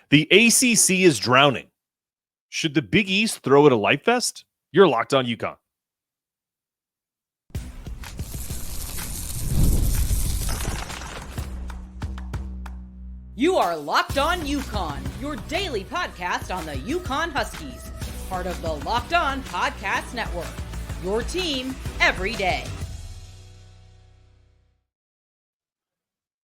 The ACC is drowning. Should the Big East throw it a Lifevest? You're Locked On UConn. You are Locked On UConn, your daily podcast on the UConn Huskies, part of the Locked On Podcast Network, your team every day.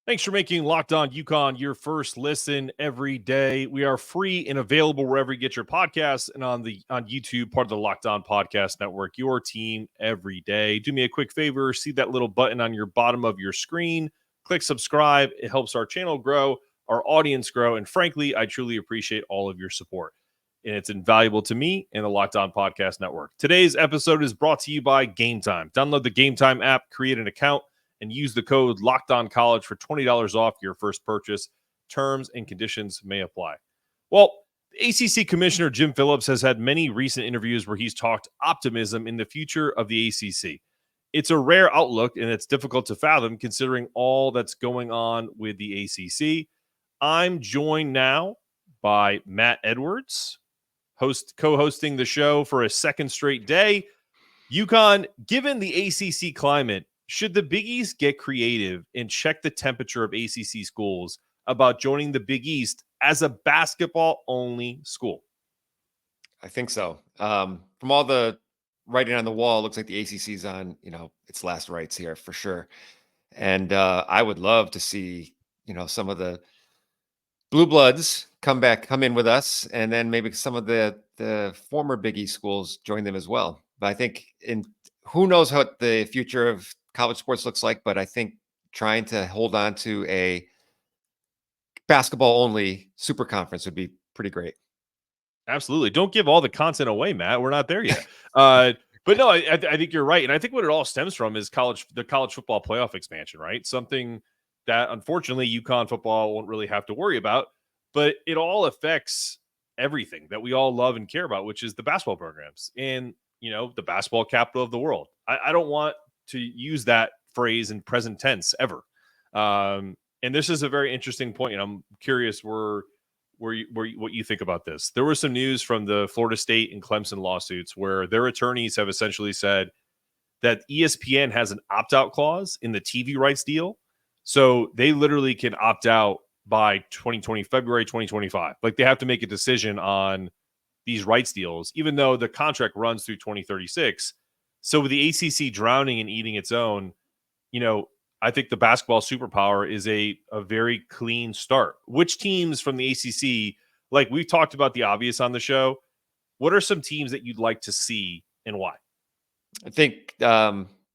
Thanks for making Locked On UConn your first listen every day. We are free and available wherever you get your podcasts and on YouTube, part of the Locked On Podcast Network, your team every day. Do me a quick favor, see that little button on your bottom of your screen. Click subscribe. It helps our channel grow, our audience grow, and frankly, I truly appreciate all of your support. And it's invaluable to me and the Locked On Podcast Network. Today's episode is brought to you by GameTime. Download the GameTime app, create an account, and use the code LOCKEDONCollege for $20 off your first purchase. Terms and conditions may apply. Well, ACC Commissioner Jim Phillips has had many recent interviews where he's talked optimism in the future of the ACC. It's a rare outlook, and it's difficult to fathom considering all that's going on with the ACC. I'm joined now by Matt Edwards, co-hosting the show for a second straight day. UConn, given the ACC climate, should the Big East get creative and check the temperature of ACC schools about joining the Big East as a basketball-only school? I think so. From all the writing on the wall, it looks like the ACC's on, its last rites here for sure. And I would love to see, some of the blue bloods come in with us, and then maybe some of the former Big East schools join them as well. But I think who knows what the future of college sports looks like, but I think trying to hold on to a basketball only super conference would be pretty great. Absolutely. Don't give all the content away, Matt. We're not there yet. But no, I think you're right. And I think what it all stems from is the college football playoff expansion, right? Something that unfortunately UConn football won't really have to worry about, but it all affects everything that we all love and care about, which is the basketball programs and, the basketball capital of the world. I don't want to use that phrase in present tense ever. And this is a very interesting point, and I'm curious what you think about this. There was some news from the Florida State and Clemson lawsuits where their attorneys have essentially said that ESPN has an opt-out clause in the TV rights deal. So they literally can opt out by February 2025. Like they have to make a decision on these rights deals, even though the contract runs through 2036. So with the ACC drowning and eating its own, I think the basketball superpower is a very clean start. Which teams from the ACC, like we've talked about the obvious on the show, what are some teams that you'd like to see and why? I think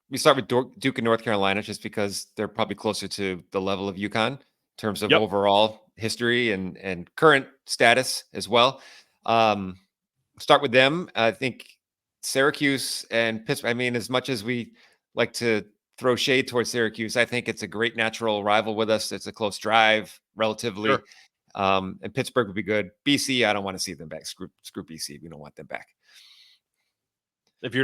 we start with Duke and North Carolina just because they're probably closer to the level of UConn in terms of overall history and current status as well. Start with them. I think Syracuse and Pittsburgh, as much as we like to throw shade towards Syracuse, I think it's a great natural rival with us. It's a close drive relatively. Sure. And Pittsburgh would be good. BC, I don't want to see them back. Screw BC. We don't want them back. If you're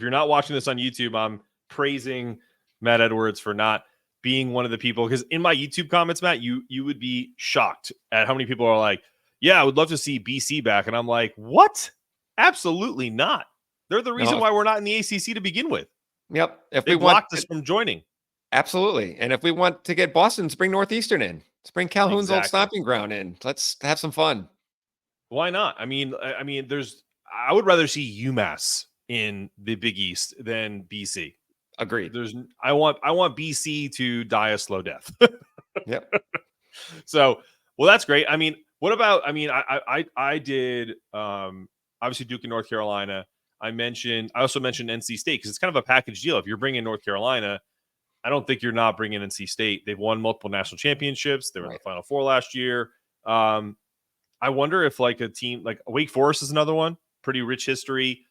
not watching this on YouTube, I'm praising Matt Edwards for not being one of the people, because in my YouTube comments, Matt, you would be shocked at how many people are like, yeah, I would love to see BC back. And I'm like, what? Absolutely not. They're the reason why we're not in the ACC to begin with. Yep. If they blocked us from joining. Absolutely. And if we want to get Boston, let's bring Northeastern in. Let's bring Calhoun's old stomping ground in. Let's have some fun. Why not? I would rather see UMass in the Big East than BC. Agreed. I want BC to die a slow death. Yep. So, well, that's great. What about? I did obviously Duke and North Carolina. I also mentioned NC State because it's kind of a package deal. If you're bringing North Carolina, I don't think you're not bringing NC State. They've won multiple national championships. They were in the Final Four last year. I wonder if like a team like Wake Forest is another one. Pretty rich history,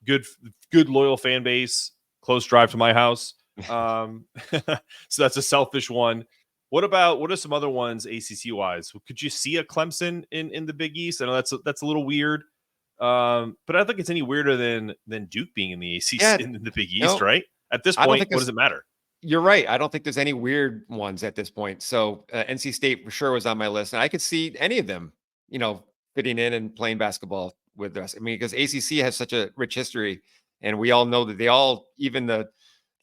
good loyal fan base, close drive to my house. So that's a selfish one. What are some other ones ACC wise? Could you see a Clemson in the Big East? I know that's a little weird. But I don't think it's any weirder than Duke being in the ACC in the Big East, right? At this point, what does it matter? You're right. I don't think there's any weird ones at this point. So NC State for sure was on my list, and I could see any of them fitting in and playing basketball with us. I mean, because ACC has such a rich history, and we all know that even the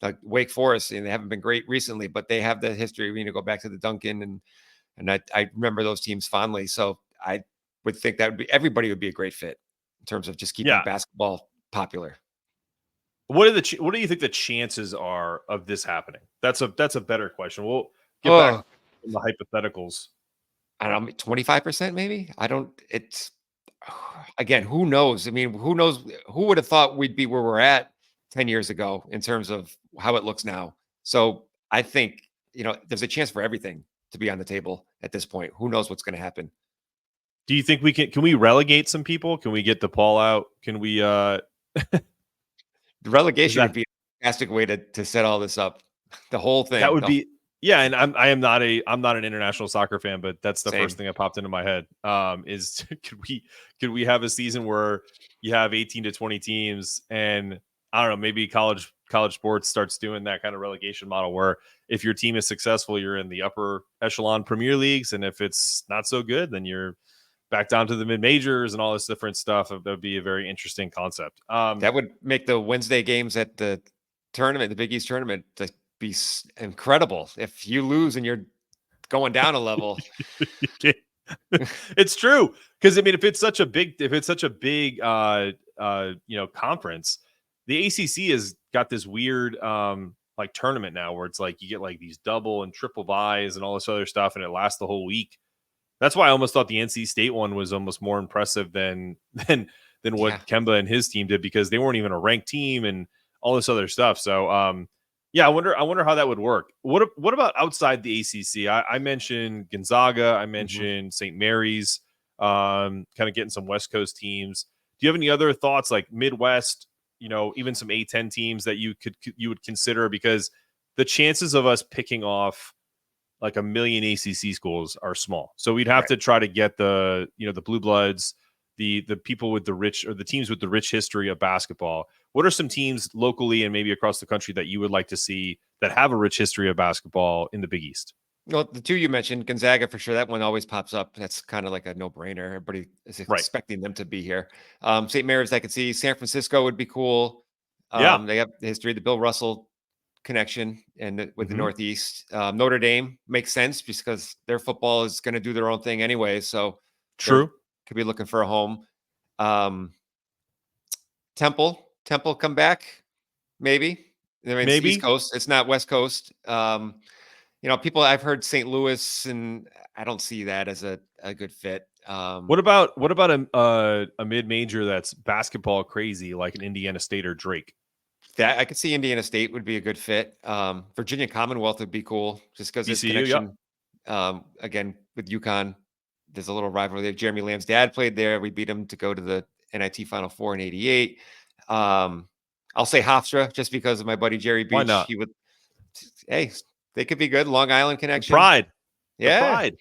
like Wake Forest, and they haven't been great recently, but they have the history. Go back to the Duncan, and I remember those teams fondly. So I would think that everybody would be a great fit in terms of just keeping basketball popular. What do you think the chances are of this happening? That's a better question. We'll get back to the hypotheticals. I don't know, 25% maybe. It's again, who knows? I mean, who knows? Who would have thought we'd be where we're at 10 years ago in terms of how it looks now? So I think, there's a chance for everything to be on the table at this point. Who knows what's going to happen? Do you think can we relegate some people? Can we get DePaul out? Can we the relegation would be a fantastic way to set all this up. The whole thing. That would be and I'm not an international soccer fan, but that's the first thing that popped into my head. Is could we have a season where you have 18 to 20 teams, and I don't know, maybe college sports starts doing that kind of relegation model where if your team is successful, you're in the upper echelon Premier Leagues, and if it's not so good, then you're back down to the mid majors and all this different stuff. That would be a very interesting concept. That would make the Wednesday games at the tournament, the Big East tournament, to be incredible. If you lose and you're going down a level, it's true. Because I mean, if it's such a big conference, the ACC has got this weird like tournament now where it's like you get like these double and triple buys and all this other stuff, and it lasts the whole week. That's why I almost thought the NC State one was almost more impressive than what Kemba and his team did, because they weren't even a ranked team and all this other stuff. So I wonder how that would work. What about outside the ACC? I mentioned Gonzaga. I mentioned St. Mary's. Kind of getting some West Coast teams. Do you have any other thoughts, like Midwest? Even some A10 teams that you would consider, because the chances of us picking off like a million ACC schools are small. So we'd have to try to get the blue bloods, the people with the rich, or the teams with the rich history of basketball. What are some teams locally and maybe across the country that you would like to see that have a rich history of basketball in the Big East? Well, the two you mentioned, Gonzaga for sure. That one always pops up. That's kind of like a no-brainer. Everybody is expecting them to be here. St. Mary's, I could see. San Francisco would be cool. They have the history, the Bill Russell connection, and with the Northeast. Notre Dame makes sense just because their football is going to do their own thing anyway. So true, could be looking for a home. Temple come back, maybe. I mean, maybe. It's East Coast. It's not West Coast. People, I've heard St. Louis, and I don't see that as a good fit. What about a mid-major that's basketball crazy, like an Indiana State or Drake? That I could see Indiana State would be a good fit. Virginia Commonwealth would be cool just because this connection. Again, with UConn, there's a little rivalry there. Jeremy Lamb's dad played there. We beat him to go to the NIT Final Four in '88. I'll say Hofstra just because of my buddy Jerry Beach. Why not? He would. Hey, they could be good. Long Island connection. The pride. Yeah. The pride.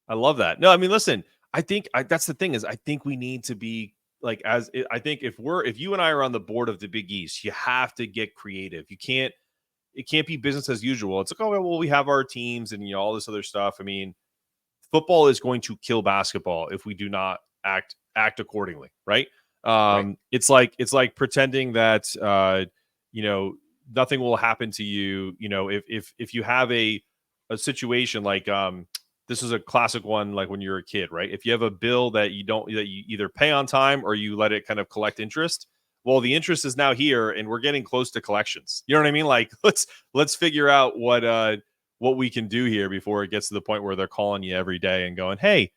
I love that. No, I mean, listen, I think that's the thing is I think we need to be like, I think if you and I are on the board of the Big East, you have to get creative. It can't be business as usual. It's like, oh, well, we have our teams and all this other stuff. I mean, football is going to kill basketball if we do not act accordingly, right? It's like pretending that nothing will happen to you. If you have a situation like this is a classic one, like when you're a kid, right? If you have a bill that you either pay on time or you let it kind of collect interest, well, the interest is now here and we're getting close to collections. You know what I mean? Like let's figure out what we can do here before it gets to the point where they're calling you every day and going, hey,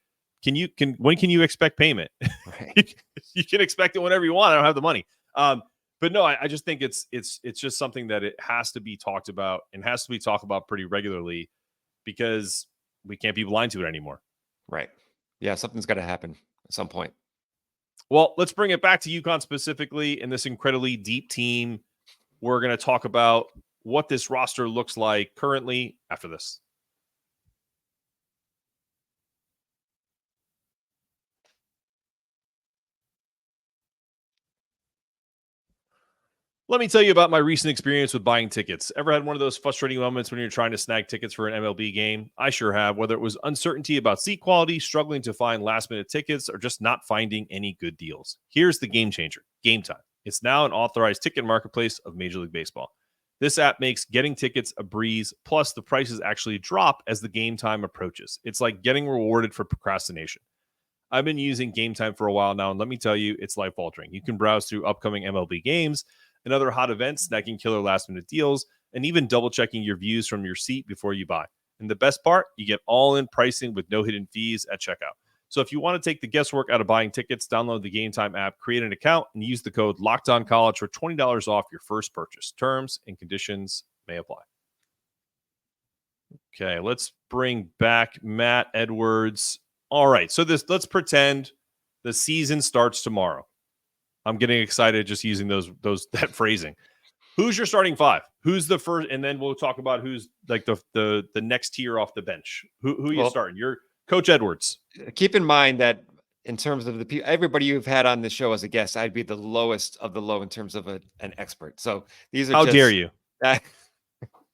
when can you expect payment? Right. You can expect it whenever you want. I don't have the money. But no, I just think it's just something that it has to be talked about and has to be talked about pretty regularly, because we can't be blind to it anymore. Right. Yeah, something's got to happen at some point. Well, let's bring it back to UConn specifically in this incredibly deep team. We're going to talk about what this roster looks like currently after this. Let me tell you about my recent experience with buying tickets. Ever had one of those frustrating moments when you're trying to snag tickets for an MLB game? I sure have, whether it was uncertainty about seat quality, struggling to find last minute tickets, or just not finding any good deals. Here's the game changer, GameTime. It's now an authorized ticket marketplace of Major League Baseball. This app makes getting tickets a breeze, plus the prices actually drop as the game time approaches. It's like getting rewarded for procrastination. I've been using GameTime for a while now, and let me tell you, it's life-altering. You can browse through upcoming MLB games and other hot events, snagging killer last-minute deals, and even double-checking your views from your seat before you buy. And the best part, you get all-in pricing with no hidden fees at checkout. So if you want to take the guesswork out of buying tickets, download the GameTime app, create an account, and use the code LOCKEDONCollege for $20 off your first purchase. Terms and conditions may apply. Okay, let's bring back Matt Edwards. All right, so let's pretend the season starts tomorrow. I'm getting excited just using that phrasing. Who's your starting five? Who's the first? And then we'll talk about who's like the next tier off the bench. Who you starting? You're Coach Edwards. Keep in mind that in terms of everybody you've had on the show as a guest, I'd be the lowest of the low in terms of an expert. So these are How dare you?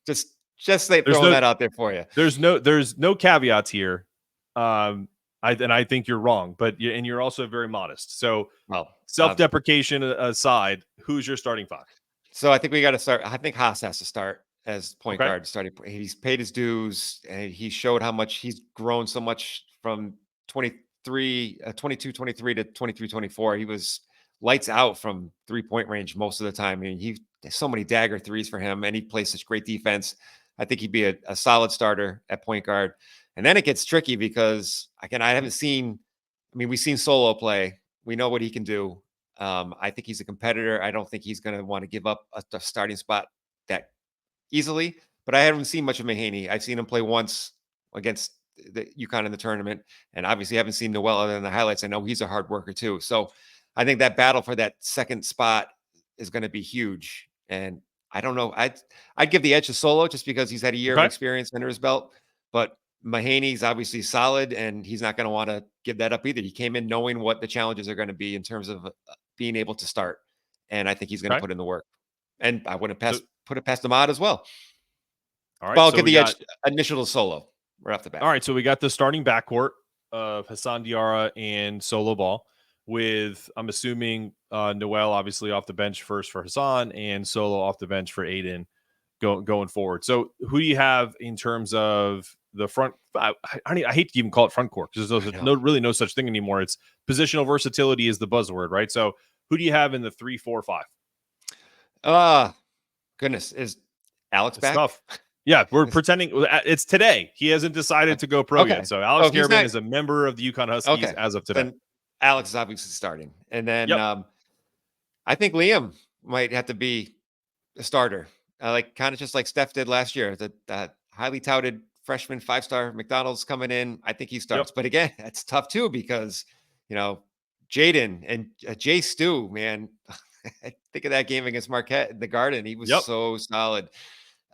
Just throwing that out there for you. There's no caveats here. I think you're wrong, but you're also very modest. So, self-deprecation aside, who's your starting five? So I think we got to start. I think Haas has to start as point guard. He's paid his dues, and he showed how much he's grown so much from 22, 23 to 23, 24. He was lights out from 3-point range most of the time. I mean, so many dagger threes for him, and he plays such great defense. I think he'd be a solid starter at point guard. And then it gets tricky because, again, we've seen Solo play. We know what he can do. I think he's a competitor. I don't think he's going to want to give up a starting spot that easily, but I haven't seen much of Mahaney. I've seen him play once against the UConn in the tournament, and obviously haven't seen Noel other than the highlights. I know he's a hard worker too. So I think that battle for that second spot is going to be huge. And I don't know. I'd give the edge to Solo just because he's had a year of experience under his belt, but Mahaney's obviously solid, and he's not going to want to give that up either. He came in knowing what the challenges are going to be in terms of being able to start, and I think he's going to put in the work. And I wouldn't put it past Ahmad as well. All right, but I'll give the edge initial to Solo right off the bat. All right, so we got the starting backcourt of Hassan Diarra and Solo Ball, with I'm assuming Noel obviously off the bench first for Hassan, and Solo off the bench for Aiden going forward. So who do you have in terms of the front? I hate to even call it front court because there's really no such thing anymore. It's positional versatility is the buzzword, right? So who do you have in the 3, 4, 5? Goodness, is Alex back? Tough. Yeah, we're pretending it's today. He hasn't decided to go pro yet. So Alex Garabin is a member of the UConn Huskies as of today. Then Alex is obviously starting, and then I think Liam might have to be a starter. Kind of just like Steph did last year. That highly touted freshman 5-star McDonald's coming in. I think he starts. But again, that's tough too because, Jaden and Jay Stu, man, think of that game against Marquette in the Garden. He was so solid.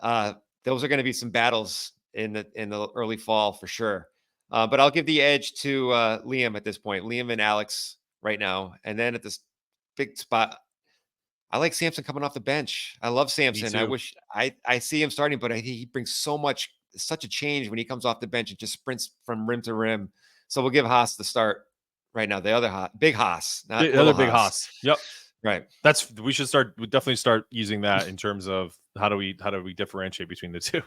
Those are going to be some battles in the early fall for sure. But I'll give the edge to Liam at this point. Liam and Alex right now. And then at this big spot, I like Sampson coming off the bench. I love Sampson. I wish I see him starting, but he brings such a change when he comes off the bench and just sprints from rim to rim. So we'll give Haas the start right now. The other big Haas, not the other big Haas. Yep. Right. We definitely start using that in terms of how do we differentiate between the two.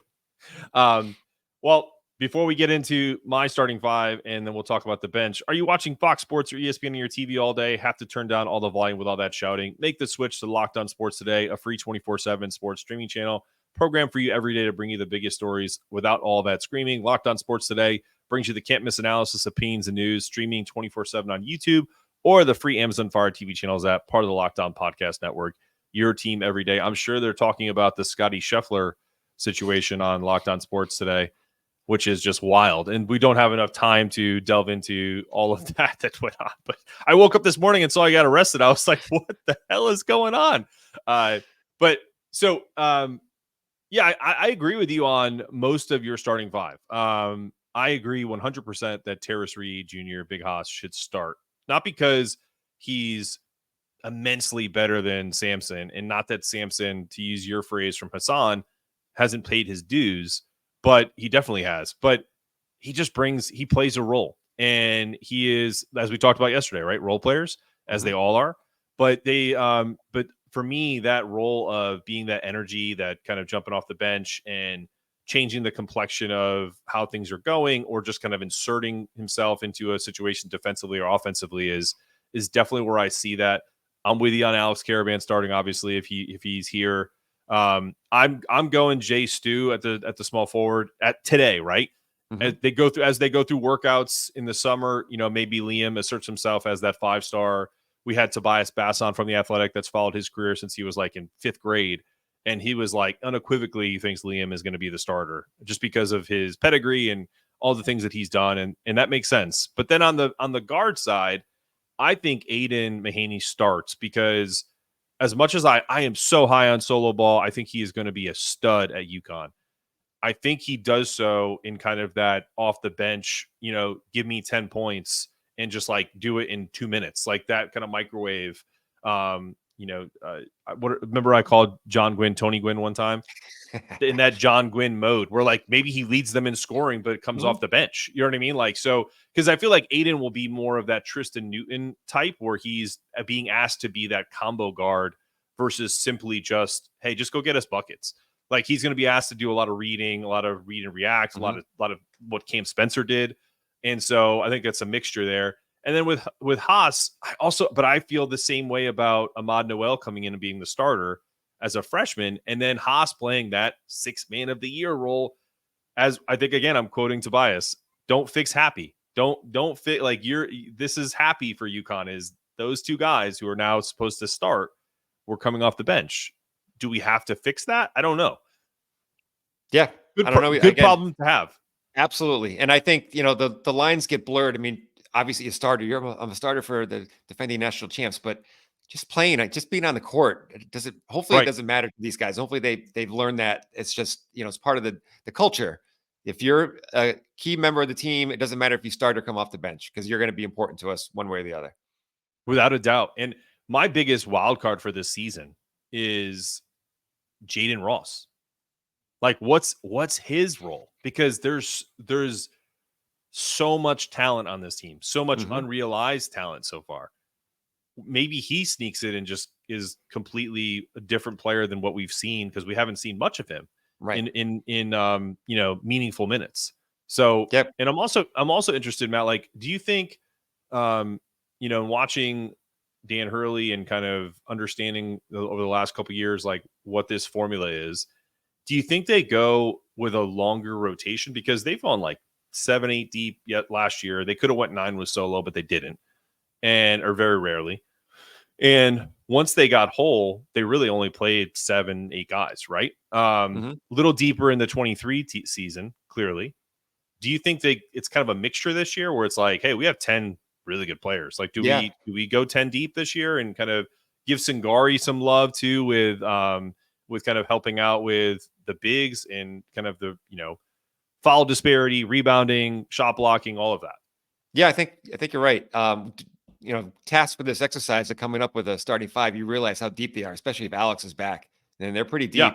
Well, before we get into my starting five, and then we'll talk about the bench, are you watching Fox Sports or ESPN on your TV all day? Have to turn down all the volume with all that shouting? Make the switch to Locked On Sports Today, a free 24/7 sports streaming channel program for you every day to bring you the biggest stories without all that screaming. Locked On Sports Today brings you the can't-miss analysis, opinions, and news, streaming 24/7 on YouTube or the free Amazon Fire TV channels app, part of the Locked On Podcast Network. Your team every day. I'm sure they're talking about the Scotty Scheffler situation on Locked On Sports Today, which is just wild. And we don't have enough time to delve into all of that went on. But I woke up this morning and saw he got arrested. I was like, what the hell is going on? I agree with you on most of your starting five. I agree 100% that Terrace Reed Jr., Big Haas should start. Not because he's immensely better than Samson. And not that Samson, to use your phrase from Hassan, hasn't paid his dues, but he definitely has. But he plays a role. And he is, as we talked about yesterday, right? Role players, as they all are. But but for me, that role of being that energy, that kind of jumping off the bench and changing the complexion of how things are going, or just kind of inserting himself into a situation defensively or offensively is definitely where I see that. I'm with you on Alex Caravan starting, obviously, if he's here. I'm going Jay Stu at the small forward at today, right? As they go through workouts in the summer, maybe Liam asserts himself as that 5-star. We had Tobias Basson from The Athletic that's followed his career since he was like in 5th grade. And he was like unequivocally he thinks Liam is going to be the starter just because of his pedigree and all the things that he's done. And that makes sense. But then on the guard side, I think Aiden Mahaney starts because as much as I am so high on solo ball, I think he is going to be a stud at UConn. I think he does so in kind of that off the bench, give me 10 points and just like do it in 2 minutes, like that kind of microwave. Remember I called John Gwynn Tony Gwynn one time in that John Gwynn mode where like maybe he leads them in scoring, but it comes off the bench. You know what I mean? Like, so, because I feel like Aiden will be more of that Tristan Newton type where he's being asked to be that combo guard versus simply just, hey, just go get us buckets. Like he's going to be asked to do a lot of read and react, a lot of what Cam Spencer did. And so I think that's a mixture there. And then with Haas, I feel the same way about Ahmad Noel coming in and being the starter as a freshman, and then Haas playing that 6th man of the year role. As I think, again, I'm quoting Tobias, don't fix Happy. Don't fit like this is Happy for UConn is those 2 guys who are now supposed to start were coming off the bench. Do we have to fix that? I don't know. Yeah. I don't know. Good problem to have. Absolutely. And I think, the lines get blurred. I mean, obviously a starter, I'm a starter for the defending national champs, but just being on the court, it doesn't matter to these guys. Hopefully they've learned that it's just, it's part of the culture. If you're a key member of the team, it doesn't matter if you start or come off the bench because you're going to be important to us one way or the other. Without a doubt. And my biggest wild card for this season is Jaden Ross. Like what's his role? Because there's so much talent on this team, so much unrealized talent so far. Maybe he sneaks it and just is completely a different player than what we've seen because we haven't seen much of him in meaningful minutes. So, and I'm also interested, Matt, like, do you think, watching Dan Hurley and kind of understanding over the last couple of years, like what this formula is, do you think they go with a longer rotation because they've gone like 7-8 deep yet last year? They could have went 9 with solo, but they didn't, or very rarely. And once they got whole, they really only played 7-8 guys, right? A little deeper in the 23 season, clearly. Do you think it's kind of a mixture this year where it's like, hey, we have 10 really good players. Like, do we go 10 deep this year and kind of give Singari some love too with kind of helping out with the bigs and kind of the, foul disparity, rebounding, shot blocking, all of that? Yeah, I think you're right. Tasked with this exercise of coming up with a starting 5, you realize how deep they are, especially if Alex is back, and they're pretty deep.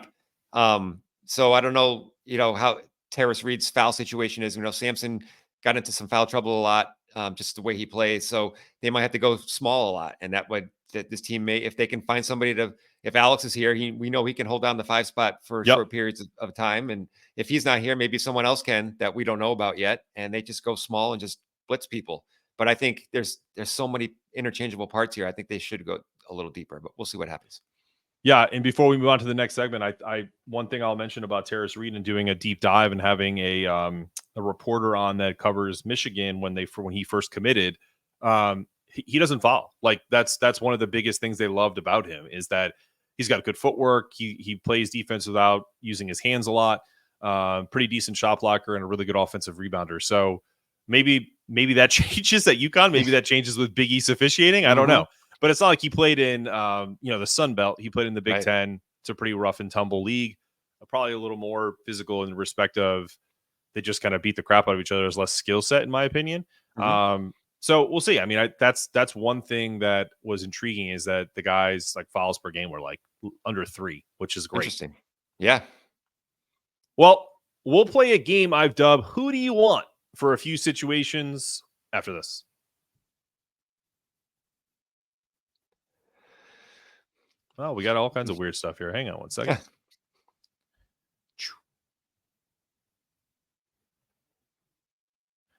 Yeah. So I don't know, how Terrace Reed's foul situation is. Samson got into some foul trouble a lot, just the way he plays. So they might have to go small a lot, and that this team may, if they can find somebody if Alex is here, we know he can hold down the 5 spot for short periods of time. And if he's not here, maybe someone else can that we don't know about yet. And they just go small and just blitz people. But I think there's so many interchangeable parts here. I think they should go a little deeper, but we'll see what happens. Yeah, and before we move on to the next segment, I one thing I'll mention about Terrace Reed and doing a deep dive and having a reporter on that covers Michigan when he first committed. He doesn't foul. Like that's one of the biggest things they loved about him is that he's got good footwork. He plays defense without using his hands a lot. Pretty decent shot blocker and a really good offensive rebounder. So maybe that changes at UConn. Maybe that changes with Big East officiating. I don't know. But it's not like he played in, the Sun Belt. He played in the Big Ten. It's a pretty rough and tumble league. Probably a little more physical in respect of they just kind of beat the crap out of each other. There's less skill set, in my opinion. So we'll see. I mean, that's one thing that was intriguing is that the guys like fouls per game were like under 3, which is great. Interesting. Yeah. Well, we'll play a game I've dubbed "Who Do You Want" for a few situations after this. Oh, we got all kinds of weird stuff here. Hang on one second.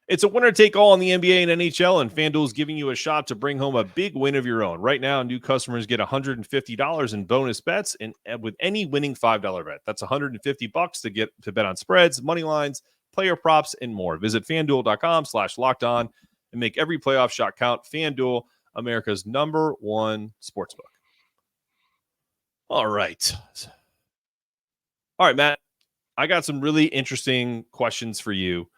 It's a winner-take-all in the NBA and NHL, and FanDuel is giving you a shot to bring home a big win of your own. Right now, new customers get $150 in bonus bets and with any winning $5 bet. That's $150 to get to bet on spreads, money lines, player props, and more. Visit FanDuel.com/lockedon and make every playoff shot count. FanDuel, America's #1 sportsbook. All right. All right, Matt. I got some really interesting questions for you.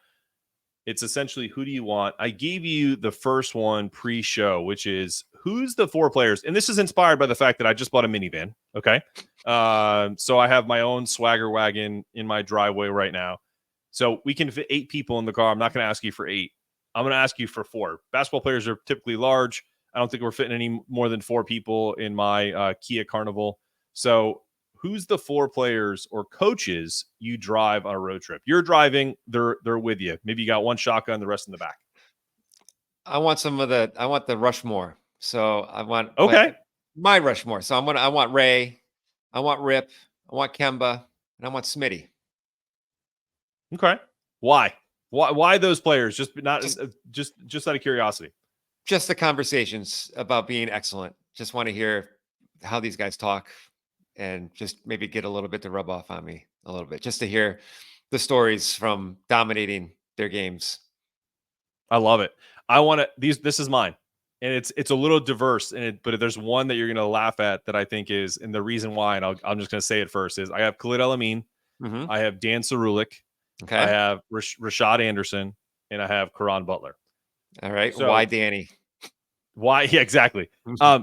It's essentially, who do you want? I gave you the first one pre-show, which is who's the 4 players? And this is inspired by the fact that I just bought a minivan. Okay. So I have my own swagger wagon in my driveway right now. So we can fit 8 people in the car. I'm not going to ask you for 8. I'm going to ask you for 4. Basketball players are typically large. I don't think we're fitting any more than 4 people in my Kia Carnival. So who's the 4 players or coaches you drive on a road trip? You're driving, they're with you. Maybe you got one shotgun, the rest in the back. I want the Rushmore. So I want my Rushmore. So I want Ray, I want Rip, I want Kemba, and I want Smitty. Okay. Why those players? Just out of curiosity. Just the conversations about being excellent. Just want to hear how these guys talk. And just maybe get a little bit to rub off on me a little bit, just to hear the stories from dominating their games. I love it. I want to this is mine, and it's a little diverse, but there's one that you're going to laugh at that I think is, and the reason why, and I'm just going to say it first, is I have Khalid El-Amin, I have Dan Cerulik, okay, I have Rashad Anderson, and I have Caron Butler. All right, so, why Danny? Why? Yeah, exactly.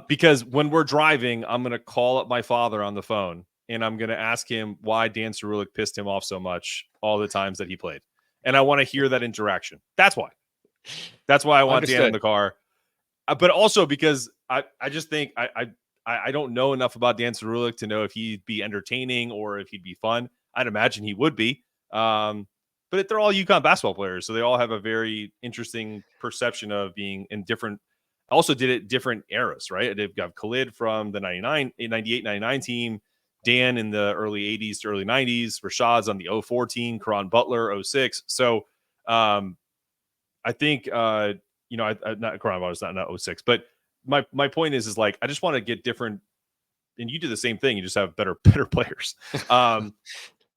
Because when we're driving, I'm going to call up my father on the phone and I'm going to ask him why Dan Cerulik pissed him off so much all the times that he played. And I want to hear that interaction. That's why I want Dan in the car. But also because I just think I don't know enough about Dan Cerulik to know if he'd be entertaining or if he'd be fun. I'd imagine he would be. But they're all UConn basketball players, so they all have a very interesting perception of being in different. Also did it different eras, right? They've got Khalid from the 98-99 team, Dan in the early 80s to early 90s, Rashad's on the 04 team, Caron Butler 06. So I think not Caron Butler's not 06, but my point is like I just want to get different, and you do the same thing. You just have better players.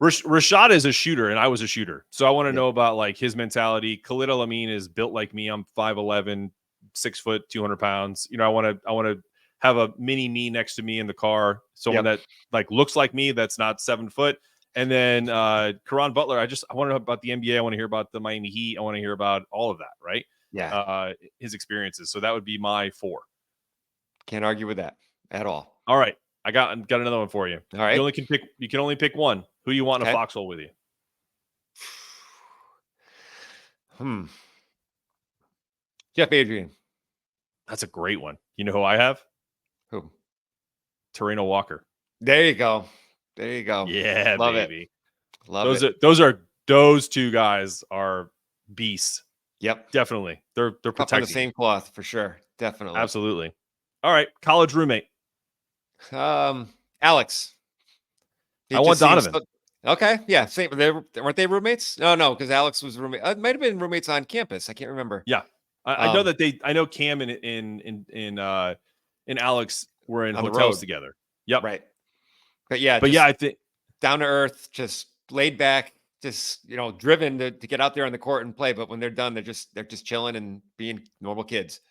Rashad is a shooter, and I was a shooter, so I want to know about like his mentality. Khalid El-Amin is built like me. I'm 5'11". 6 foot, 200 pounds. I want to have a mini me next to me in the car. Someone that like looks like me, that's not 7 foot. And then Caron Butler, I want to know about the NBA. I want to hear about the Miami Heat. I want to hear about all of that, right? Yeah. His experiences. So that would be my 4. Can't argue with that at all. All right. I got another one for you. All right. You can only pick one. Who you want in a foxhole with you? Jeff Adrian. That's a great one. You know who I have? Who? Terreno Walker. There you go. Yeah, love baby. It. Those 2 guys are beasts. Yep, definitely. They're protecting on the same cloth for sure. Definitely, absolutely. All right, college roommate. Alex. I want Donovan. Okay, yeah, same. Weren't they roommates? No, because Alex was roommate. It might have been roommates on campus. I can't remember. Yeah, I know that I know Cam and Alex were in hotels together. Yep. Right. But yeah, I think down to earth, just laid back, just driven to get out there on the court and play. But when they're done, they're just chilling and being normal kids.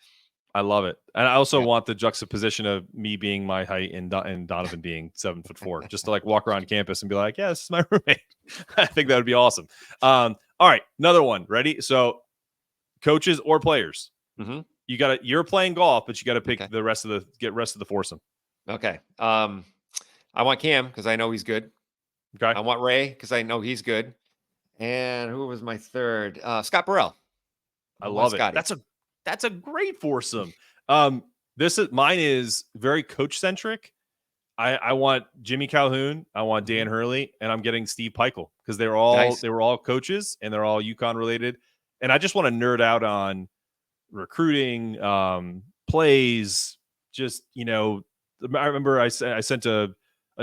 I love it, and I also want the juxtaposition of me being my height and Donovan being 7'4", just to like walk around campus and be like, "Yeah, this is my roommate." I think that would be awesome. All right, another one. Ready? So, coaches or players. You're playing golf, but you got to pick the rest of the foursome. Okay. I want Cam because I know he's good. Okay. I want Ray because I know he's good. And who was my third? Scott Burrell. I love it. Scotty. That's a great foursome. Mine is very coach centric. I want Jimmy Calhoun, I want Dan Hurley, and I'm getting Steve Peichel because they were all coaches and they're all UConn related. And I just want to nerd out on recruiting, plays. Just I remember I sent a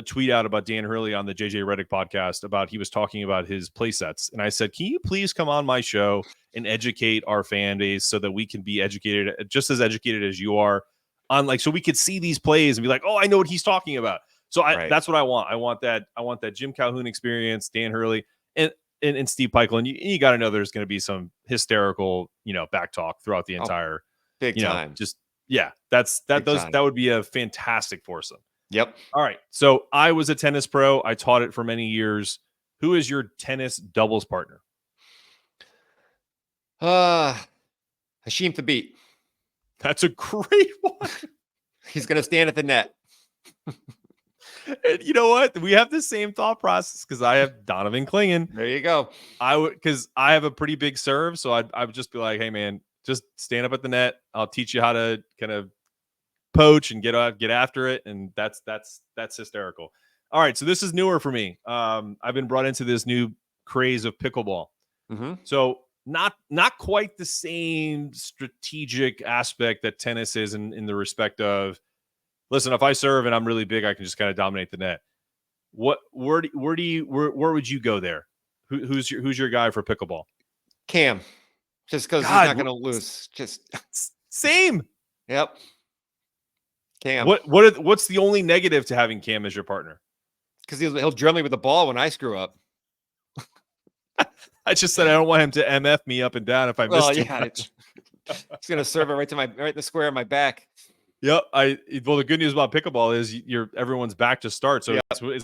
tweet out about Dan Hurley on the JJ Redick podcast about he was talking about his play sets, and I said, "Can you please come on my show and educate our fan base so that we can be educated, just as educated as you are, on so we could see these plays and be like, oh, I know what he's talking about." So that's what I want. I want that Jim Calhoun experience, Dan Hurley, and Steve Peichel, and you got to know there's going to be some hysterical, back talk throughout the entire, big time. That would be a fantastic foursome. Yep. All right. So I was a tennis pro. I taught it for many years. Who is your tennis doubles partner? Hashim Thabit. That's a great one. He's going to stand at the net. And you know what? We have the same thought process because I have Donovan Klingen. There you go. Because I have a pretty big serve, so I would just be like, "Hey, man, just stand up at the net. I'll teach you how to kind of poach and get after it." And that's hysterical. All right, so this is newer for me. I've been brought into this new craze of pickleball. So not quite the same strategic aspect that tennis is in the respect of, listen, if I serve and I'm really big, I can just kind of dominate the net. Where would you go there? Who's your guy for pickleball? Cam, just because he's not going to lose. Just same. Yep. Cam. What's the only negative to having Cam as your partner? Because he'll drill me with the ball when I screw up. I just said I don't want him to MF me up and down if I miss too much. He's gonna serve it right in the square of my back. Yep. The good news about pickleball is everyone's back to start. So it's gonna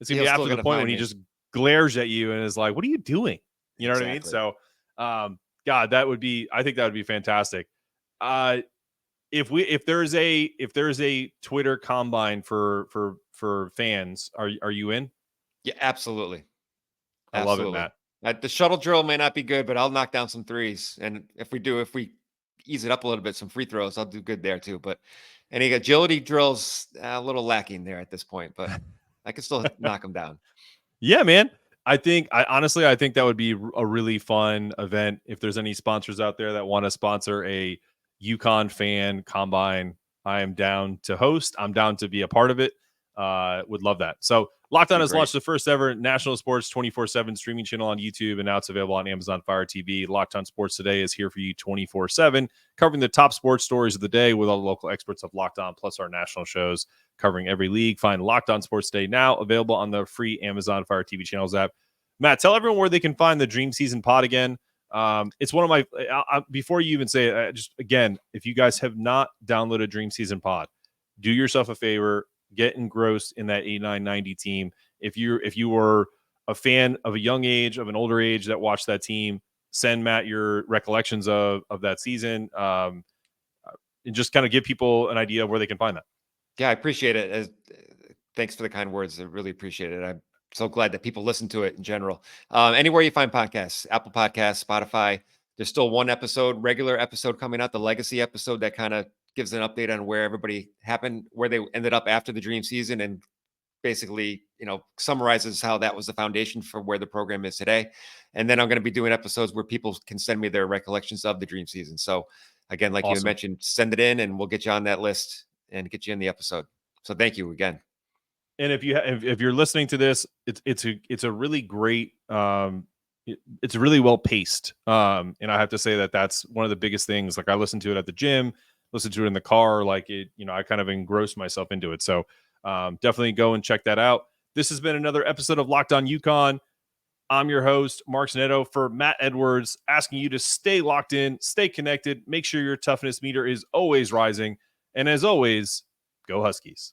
be after the point when he just glares at you and is like, "What are you doing?" You know what I mean? So, God, I think that would be fantastic. If there's a Twitter combine for fans, are you in? Yeah, absolutely. I love it, Matt. The shuttle drill may not be good, but I'll knock down some threes. And if we ease it up a little bit, some free throws, I'll do good there too. But any agility drills, a little lacking there at this point, but I can still knock them down. Yeah, man. I think that would be a really fun event. If there's any sponsors out there that want to sponsor a UConn fan combine, I am down to host. I'm down to be a part of it. Would love that. So Locked On has launched the first ever national sports 24/7 streaming channel on YouTube, and now it's available on Amazon Fire TV. Locked On Sports Today is here for you 24/7, covering the top sports stories of the day with all the local experts of Locked On, plus our national shows covering every league. Find Locked On Sports Today now, available on the free Amazon Fire TV channels app. Matt, tell everyone where they can find the Dream Season Pod again. It's one of my before you even say it, just again, if you guys have not downloaded Dream Season Pod, do yourself a favor. Get engrossed in that 89-90 team. If you were a fan of a young age, of an older age that watched that team, send Matt your recollections of that season, and just kind of give people an idea of where they can find that. Yeah, I appreciate it. Thanks for the kind words. I really appreciate it. I'm so glad that people listen to it in general. Anywhere you find podcasts, Apple Podcasts, Spotify. There's still one regular episode coming out, the legacy episode that kind of gives an update on where everybody happened, where they ended up after the dream season, and basically, summarizes how that was the foundation for where the program is today. And then I'm going to be doing episodes where people can send me their recollections of the dream season. So again, like you mentioned, send it in and we'll get you on that list and get you in the episode. So thank you again. And if you're listening to this, it's a really great, it's really well paced. And I have to say that that's one of the biggest things. Like I listen to it at the gym, listen to it in the car, like it, I kind of engross myself into it. So definitely go and check that out. This has been another episode of Locked On UConn. I'm your host, Mark Zanetto, for Matt Edwards, asking you to stay locked in, stay connected, make sure your toughness meter is always rising. And as always, go Huskies.